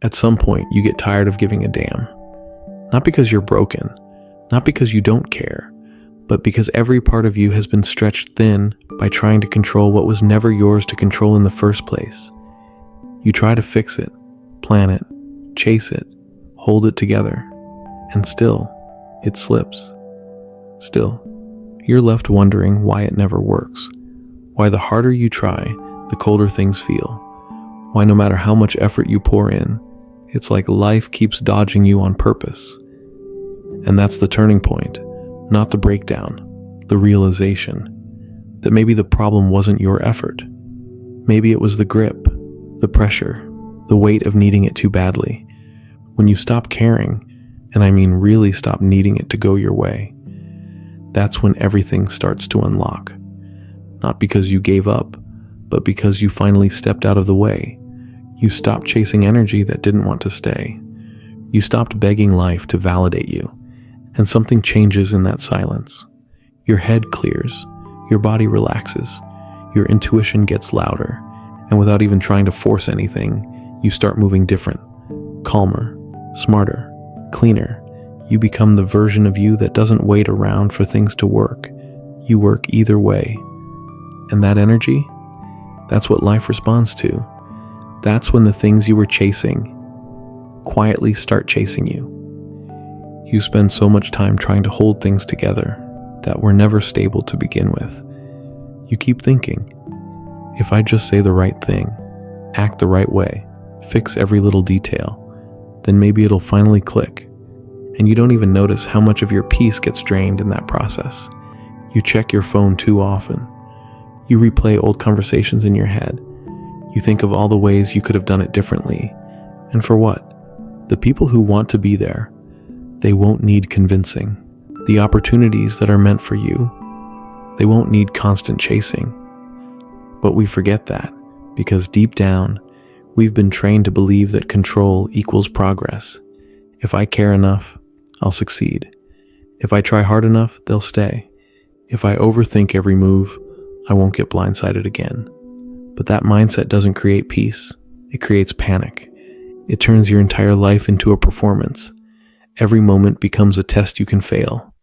At some point, you get tired of giving a damn. Not because you're broken, not because you don't care, but because every part of you has been stretched thin by trying to control what was never yours to control in the first place. You try to fix it, plan it, chase it, hold it together, and still, it slips. Still, you're left wondering why it never works, why the harder you try, the colder things feel, why no matter how much effort you pour in, it's like life keeps dodging you on purpose. And that's the turning point, not the breakdown, the realization that maybe the problem wasn't your effort. Maybe it was the grip, the pressure, the weight of needing it too badly. When you stop caring, and I mean really stop needing it to go your way, that's when everything starts to unlock. Not because you gave up, but because you finally stepped out of the way. You stopped chasing energy that didn't want to stay. You stopped begging life to validate you, and something changes in that silence. Your head clears, your body relaxes, your intuition gets louder, and without even trying to force anything, you start moving different, calmer, smarter, cleaner. You become the version of you that doesn't wait around for things to work. You work either way. And that energy, that's what life responds to. That's when the things you were chasing quietly start chasing you. You spend so much time trying to hold things together that were never stable to begin with. You keep thinking, if I just say the right thing, act the right way, fix every little detail, then maybe it'll finally click. And you don't even notice how much of your peace gets drained in that process. You check your phone too often. You replay old conversations in your head. You think of all the ways you could have done it differently. And for what? The people who want to be there, they won't need convincing. The opportunities that are meant for you, they won't need constant chasing. But we forget that because deep down, we've been trained to believe that control equals progress. If I care enough, I'll succeed. If I try hard enough, they'll stay. If I overthink every move, I won't get blindsided again. But that mindset doesn't create peace. It creates panic. It turns your entire life into a performance. Every moment becomes a test you can fail.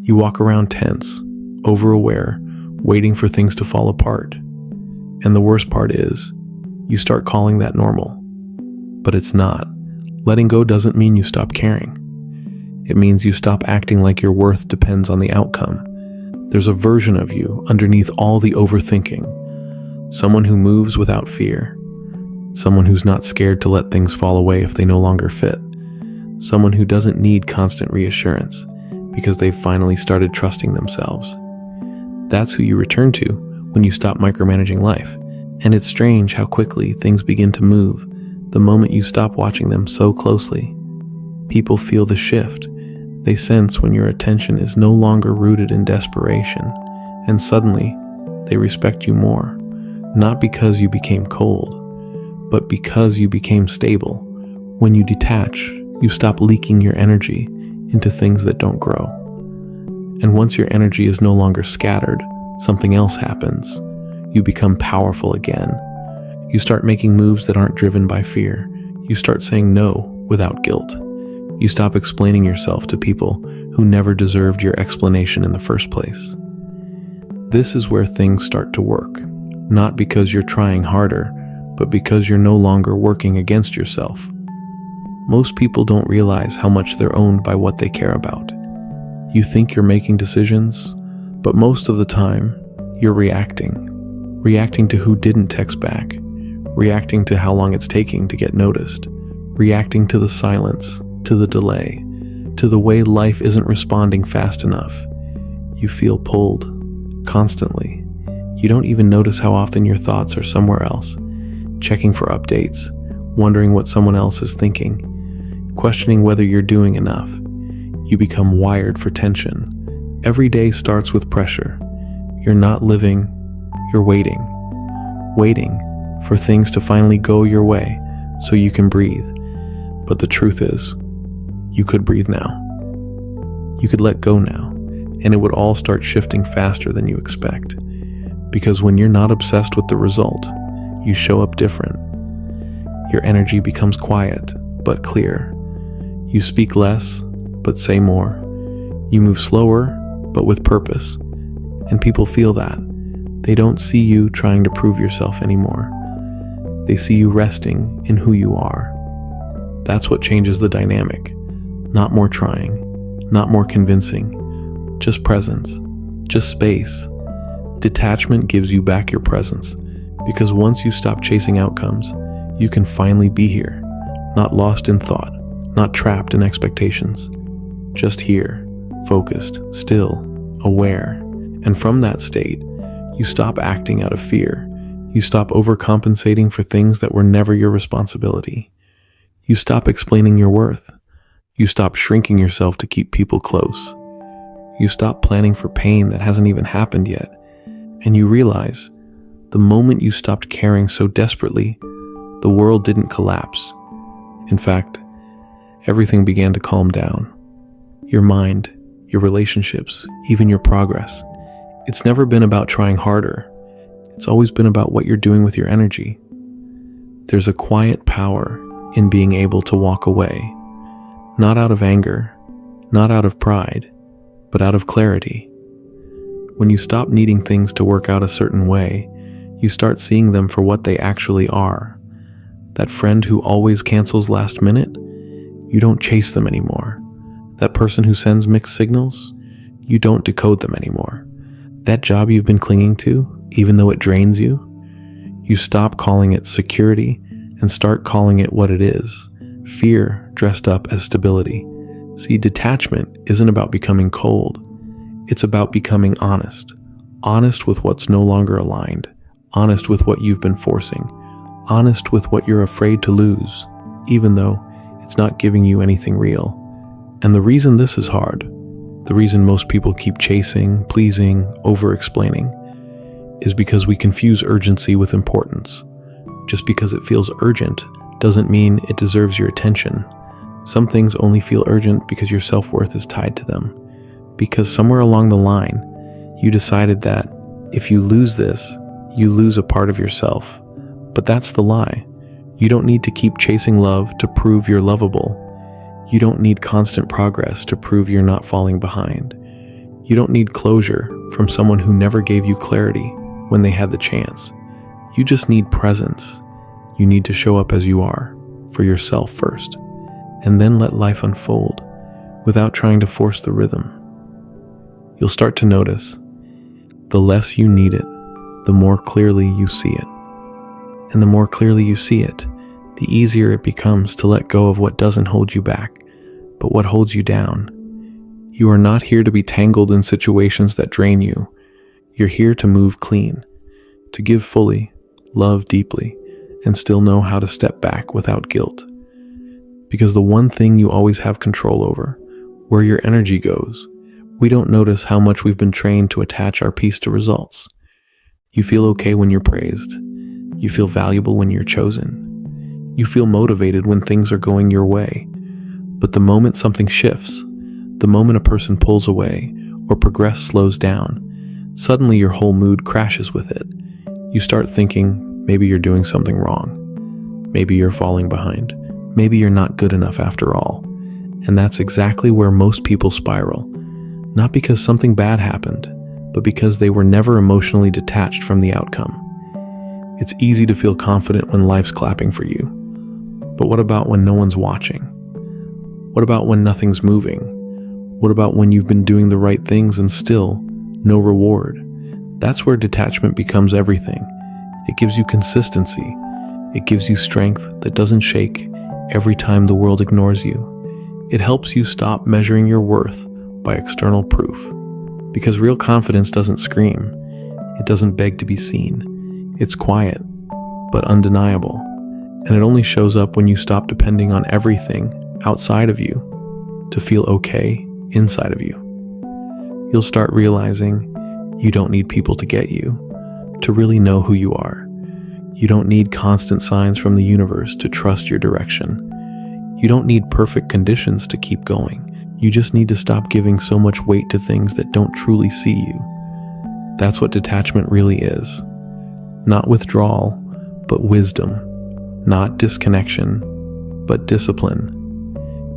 You walk around tense, over-aware, waiting for things to fall apart. And the worst part is, you start calling that normal. But it's not. Letting go doesn't mean you stop caring. It means you stop acting like your worth depends on the outcome. There's a version of you underneath all the overthinking. Someone who moves without fear. Someone who's not scared to let things fall away if they no longer fit. Someone who doesn't need constant reassurance because they've finally started trusting themselves. That's who you return to when you stop micromanaging life. And it's strange how quickly things begin to move the moment you stop watching them so closely. People feel the shift. They sense when your attention is no longer rooted in desperation, and suddenly they respect you more, not because you became cold, but because you became stable. When you detach, you stop leaking your energy into things that don't grow. And once your energy is no longer scattered, something else happens. You become powerful again. You start making moves that aren't driven by fear. You start saying no without guilt. You stop explaining yourself to people who never deserved your explanation in the first place. This is where things start to work, not because you're trying harder, but because you're no longer working against yourself. Most people don't realize how much they're owned by what they care about. You think you're making decisions, but most of the time, you're reacting. Reacting to who didn't text back, reacting to how long it's taking to get noticed, reacting to the silence, to the delay, to the way life isn't responding fast enough. You feel pulled, constantly. You don't even notice how often your thoughts are somewhere else, checking for updates, wondering what someone else is thinking, questioning whether you're doing enough. You become wired for tension. Every day starts with pressure. You're not living, you're waiting for things to finally go your way so you can breathe. But the truth is, you could breathe now. You could let go now, and it would all start shifting faster than you expect. Because when you're not obsessed with the result, you show up different. Your energy becomes quiet, but clear. You speak less, but say more. You move slower, but with purpose. And people feel that. They don't see you trying to prove yourself anymore. They see you resting in who you are. That's what changes the dynamic. Not more trying, not more convincing, just presence, just space. Detachment gives you back your presence, because once you stop chasing outcomes, you can finally be here, not lost in thought, not trapped in expectations. Just here, focused, still, aware. And from that state, you stop acting out of fear. You stop overcompensating for things that were never your responsibility. You stop explaining your worth. You stop shrinking yourself to keep people close. You stop planning for pain that hasn't even happened yet. And you realize, the moment you stopped caring so desperately, the world didn't collapse. In fact, everything began to calm down. Your mind, your relationships, even your progress. It's never been about trying harder. It's always been about what you're doing with your energy. There's a quiet power in being able to walk away, not out of anger, not out of pride, but out of clarity. When you stop needing things to work out a certain way, you start seeing them for what they actually are. That friend who always cancels last minute, you don't chase them anymore. That person who sends mixed signals, you don't decode them anymore. That job you've been clinging to, even though it drains you, you stop calling it security and start calling it what it is, fear dressed up as stability. See, detachment isn't about becoming cold. It's about becoming honest. Honest with what's no longer aligned. Honest with what you've been forcing. Honest with what you're afraid to lose, even though it's not giving you anything real. And the reason this is hard, the reason most people keep chasing, pleasing, over-explaining, is because we confuse urgency with importance. Just because it feels urgent doesn't mean it deserves your attention. Some things only feel urgent because your self-worth is tied to them. Because somewhere along the line, you decided that if you lose this, you lose a part of yourself. But that's the lie. You don't need to keep chasing love to prove you're lovable. You don't need constant progress to prove you're not falling behind. You don't need closure from someone who never gave you clarity when they had the chance. You just need presence. You need to show up as you are, for yourself first, and then let life unfold without trying to force the rhythm. You'll start to notice, the less you need it, the more clearly you see it. And the more clearly you see it, the easier it becomes to let go of what doesn't hold you back, but what holds you down. You are not here to be tangled in situations that drain you. You're here to move clean, to give fully, love deeply, and still know how to step back without guilt. Because the one thing you always have control over, where your energy goes, we don't notice how much we've been trained to attach our peace to results. You feel okay when you're praised. You feel valuable when you're chosen. You feel motivated when things are going your way. But the moment something shifts, the moment a person pulls away or progress slows down, suddenly your whole mood crashes with it. You start thinking maybe you're doing something wrong. Maybe you're falling behind. Maybe you're not good enough after all. And that's exactly where most people spiral. Not because something bad happened, but because they were never emotionally detached from the outcome. It's easy to feel confident when life's clapping for you. But what about when no one's watching? What about when nothing's moving? What about when you've been doing the right things and still no reward? That's where detachment becomes everything. It gives you consistency. It gives you strength that doesn't shake every time the world ignores you. It helps you stop measuring your worth by external proof. Because real confidence doesn't scream. It doesn't beg to be seen. It's quiet, but undeniable. And it only shows up when you stop depending on everything outside of you to feel okay inside of you. You'll start realizing you don't need people to get you, to really know who you are. You don't need constant signs from the universe to trust your direction. You don't need perfect conditions to keep going. You just need to stop giving so much weight to things that don't truly see you. That's what detachment really is. Not withdrawal, but wisdom. Not disconnection, but discipline.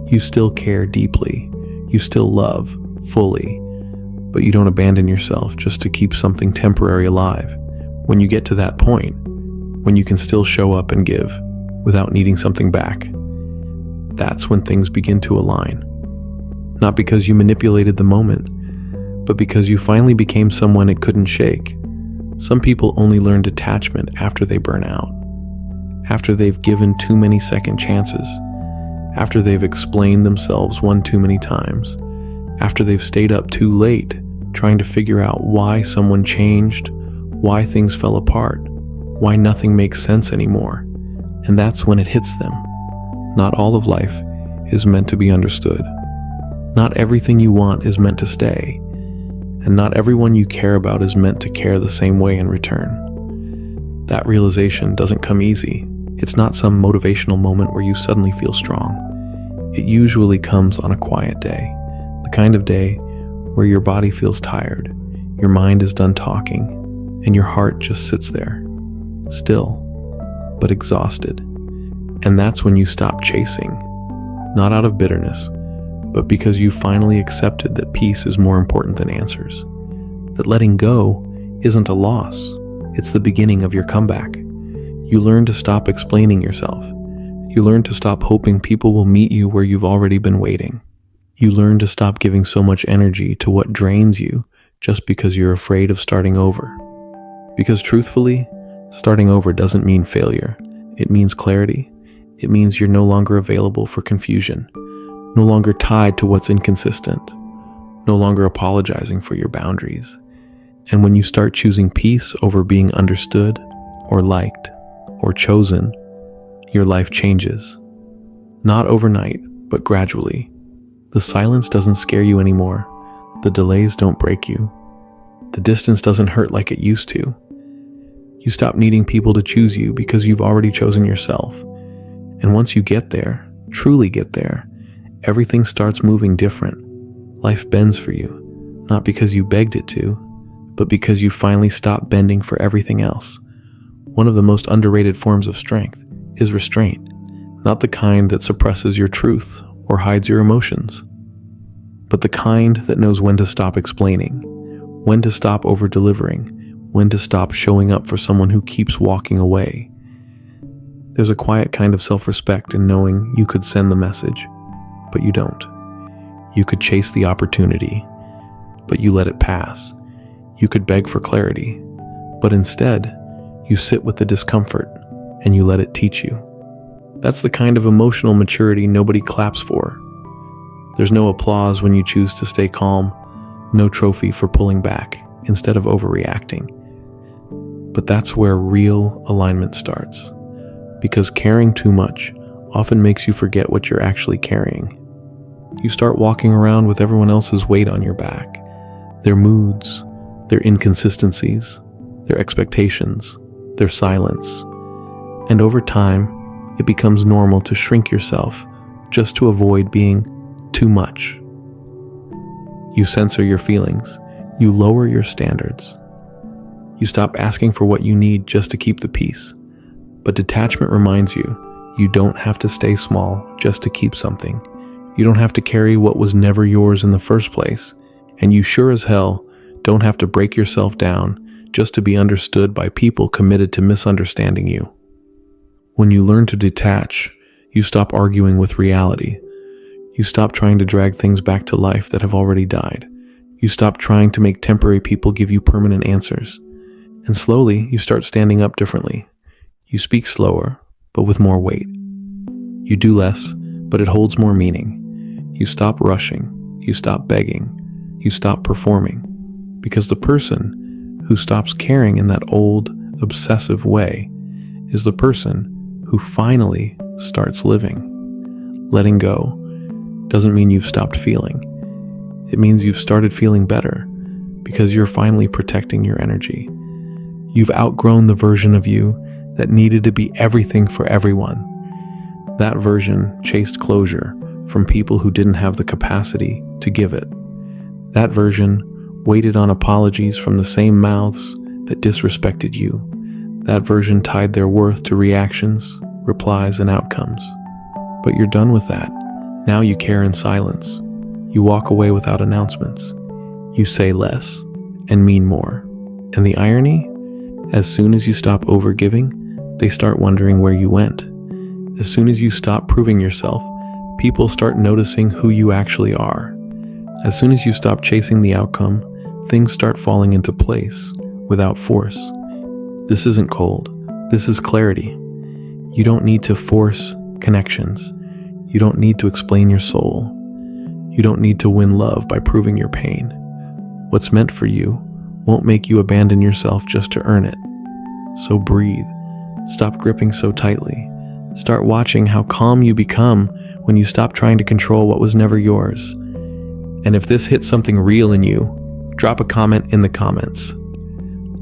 You still care deeply. You still love fully, but you don't abandon yourself just to keep something temporary alive. When you get to that point, when you can still show up and give without needing something back, that's when things begin to align. Not because you manipulated the moment, but because you finally became someone it couldn't shake. Some people only learn detachment after they burn out, after they've given too many second chances, after they've explained themselves one too many times, after they've stayed up too late trying to figure out why someone changed, why things fell apart, why nothing makes sense anymore. And that's when it hits them. Not all of life is meant to be understood. Not everything you want is meant to stay. And not everyone you care about is meant to care the same way in return. That realization doesn't come easy. It's not some motivational moment where you suddenly feel strong. It usually comes on a quiet day, the kind of day where your body feels tired, your mind is done talking, and your heart just sits there, still, but exhausted. And that's when you stop chasing, not out of bitterness, but because you finally accepted that peace is more important than answers. That letting go isn't a loss, it's the beginning of your comeback. You learn to stop explaining yourself. You learn to stop hoping people will meet you where you've already been waiting. You learn to stop giving so much energy to what drains you just because you're afraid of starting over. Because truthfully, starting over doesn't mean failure. It means clarity. It means you're no longer available for confusion, no longer tied to what's inconsistent, no longer apologizing for your boundaries. And when you start choosing peace over being understood or liked or chosen, your life changes. Not overnight, but gradually. The silence doesn't scare you anymore. The delays don't break you. The distance doesn't hurt like it used to. You stop needing people to choose you because you've already chosen yourself. And once you get there, truly get there, everything starts moving different. Life bends for you, not because you begged it to, but because you finally stop bending for everything else. One of the most underrated forms of strength is restraint, not the kind that suppresses your truth or hides your emotions, but the kind that knows when to stop explaining, when to stop over-delivering, when to stop showing up for someone who keeps walking away. There's a quiet kind of self-respect in knowing you could send the message, but you don't. You could chase the opportunity, but you let it pass. You could beg for clarity, but instead, you sit with the discomfort and you let it teach you. That's the kind of emotional maturity nobody claps for. There's no applause when you choose to stay calm, no trophy for pulling back instead of overreacting. But that's where real alignment starts, because caring too much often makes you forget what you're actually carrying. You start walking around with everyone else's weight on your back, their moods, their inconsistencies, their expectations, their silence. And over time, it becomes normal to shrink yourself just to avoid being too much. You censor your feelings. You lower your standards. You stop asking for what you need just to keep the peace. But detachment reminds you, you don't have to stay small just to keep something. You don't have to carry what was never yours in the first place. And you sure as hell don't have to break yourself down just to be understood by people committed to misunderstanding you. When you learn to detach, you stop arguing with reality. You stop trying to drag things back to life that have already died. You stop trying to make temporary people give you permanent answers. And slowly, you start standing up differently. You speak slower, but with more weight. You do less, but it holds more meaning. You stop rushing. You stop begging. You stop performing. Because the person who stops caring in that old, obsessive way is the person who finally starts living. Letting go doesn't mean you've stopped feeling. It means you've started feeling better because you're finally protecting your energy. You've outgrown the version of you that needed to be everything for everyone. That version chased closure from people who didn't have the capacity to give it. That version waited on apologies from the same mouths that disrespected you. That version tied their worth to reactions replies, and outcomes. But you're done with that. Now you care in silence. You walk away without announcements. You say less and mean more. And the irony? As soon as you stop overgiving, they start wondering where you went. As soon as you stop proving yourself, people start noticing who you actually are. As soon as you stop chasing the outcome, things start falling into place without force. This isn't cold. This is clarity. You don't need to force connections. You don't need to explain your soul. You don't need to win love by proving your pain. What's meant for you won't make you abandon yourself just to earn it. So breathe. Stop gripping so tightly. Start watching how calm you become when you stop trying to control what was never yours. And if this hits something real in you, drop a comment in the comments.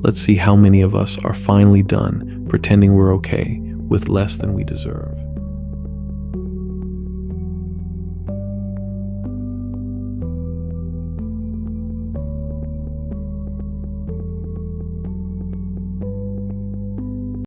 Let's see how many of us are finally done pretending we're okay with less than we deserve.